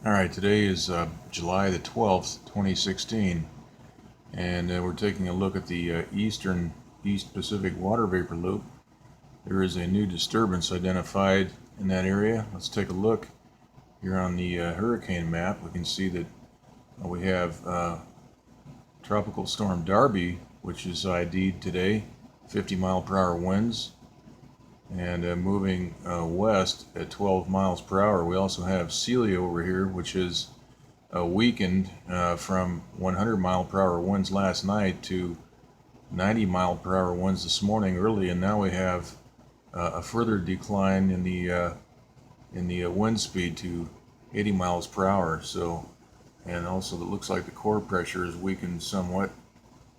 Alright, today is July the 12th, 2016, and we're taking a look at the East Pacific water vapor loop. There is a new disturbance identified in that area. Let's take a look. Here on the hurricane map, we can see that we have Tropical Storm Darby, which is ID'd today, 50-mile-per-hour winds, and moving west at 12 miles per hour. We also have Celia over here, which is weakened from 100-mile-per-hour winds last night to 90-mile-per-hour winds this morning early, and now we have a further decline in the wind speed to 80 miles per hour. So, and also it looks like the core pressure is weakened somewhat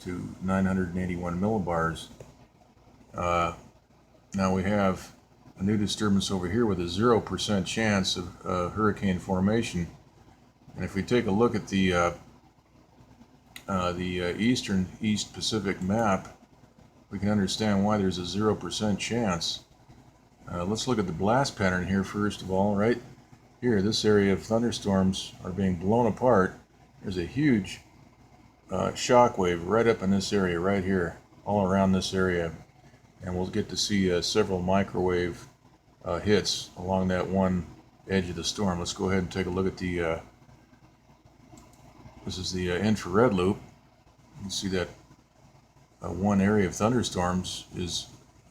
to 981 millibars. Now we have a new disturbance over here with a 0% chance of hurricane formation. And if we take a look at the eastern East Pacific map, we can understand why there's a 0% chance. Let's look at the blast pattern here first of all. Right here, this area of thunderstorms are being blown apart. There's a huge shock wave right up in this area right here, all around this area. And we'll get to see several microwave hits along that one edge of the storm. Let's go ahead and take a look at the this is the infrared loop. You can see that one area of thunderstorms is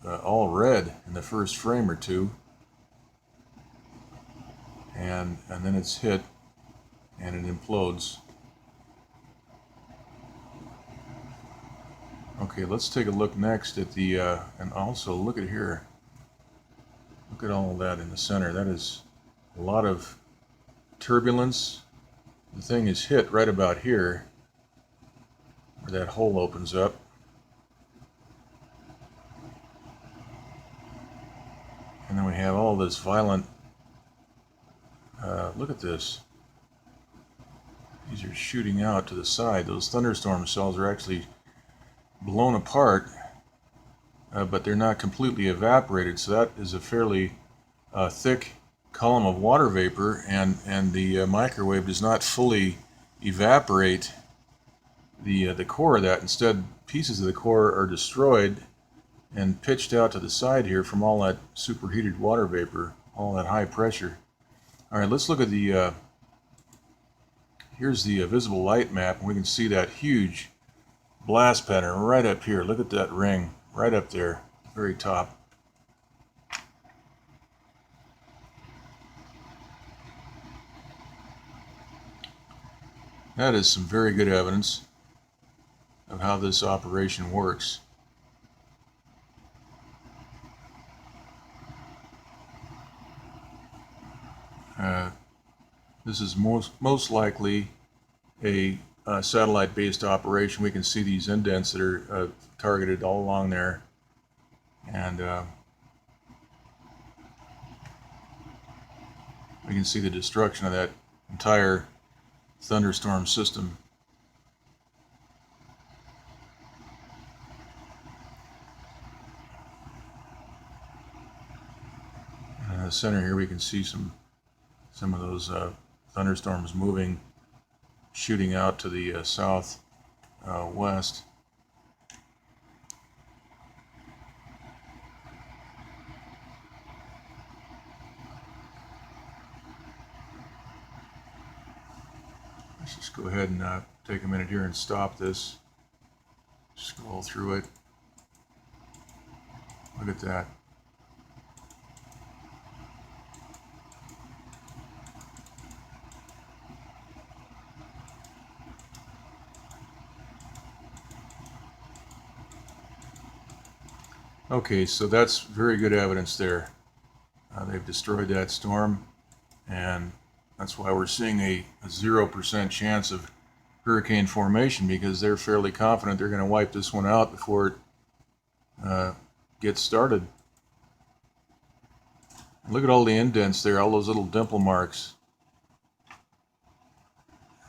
all red in the first frame or two, and then it's hit and it implodes. Okay, let's take a look next at the, and also look at here. Look at all of that in the center. That is a lot of turbulence. The thing is hit right about here, where that hole opens up. And then we have all this violent, look at this. These are shooting out to the side. Those thunderstorm cells are actually blown apart, but they're not completely evaporated, so that is a fairly thick column of water vapor, and the microwave does not fully evaporate the core of that. Instead, pieces of the core are destroyed and pitched out to the side here from all that superheated water vapor, all that high pressure. All right, let's look at the here's the visible light map, and we can see that huge blast pattern right up here. Look at that ring right up there, very top. That is some very good evidence of how this operation works. This is most likely a satellite-based operation. We can see these indents that are targeted all along there, and we can see the destruction of that entire thunderstorm system. And in the center here, we can see some of those thunderstorms moving, shooting out to the south west. Let's just go ahead and take a minute here and stop this. Scroll through it. Look at that. Okay, so that's very good evidence there. They've destroyed that storm, and that's why we're seeing a 0% chance of hurricane formation, because they're fairly confident they're going to wipe this one out before it gets started. Look at all the indents there, all those little dimple marks.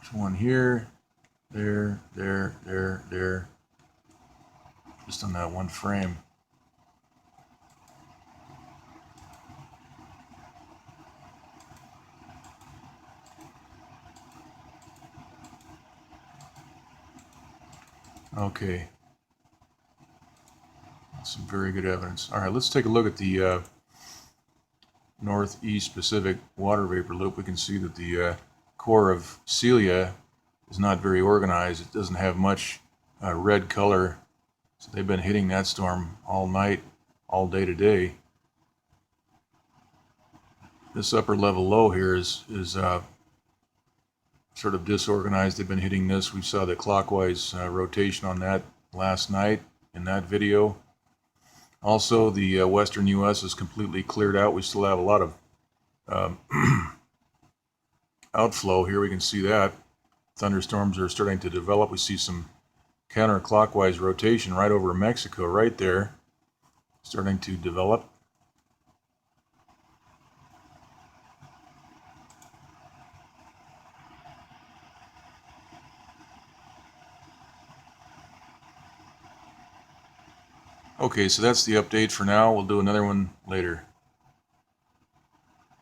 There's one here, there, just on that one frame. Okay, that's some very good evidence. All right, let's take a look at the northeast Pacific water vapor loop. We can see that the core of Celia is not very organized. It doesn't have much red color. So they've been hitting that storm all night, all day today. This upper level low here is sort of disorganized. They've been hitting this. We saw the clockwise rotation on that last night in that video. Also, the western U.S. is completely cleared out. We still have a lot of outflow here. We can see that. Thunderstorms are starting to develop. We see some counterclockwise rotation right over Mexico, right there, starting to develop. Okay, so that's the update for now. We'll do another one later.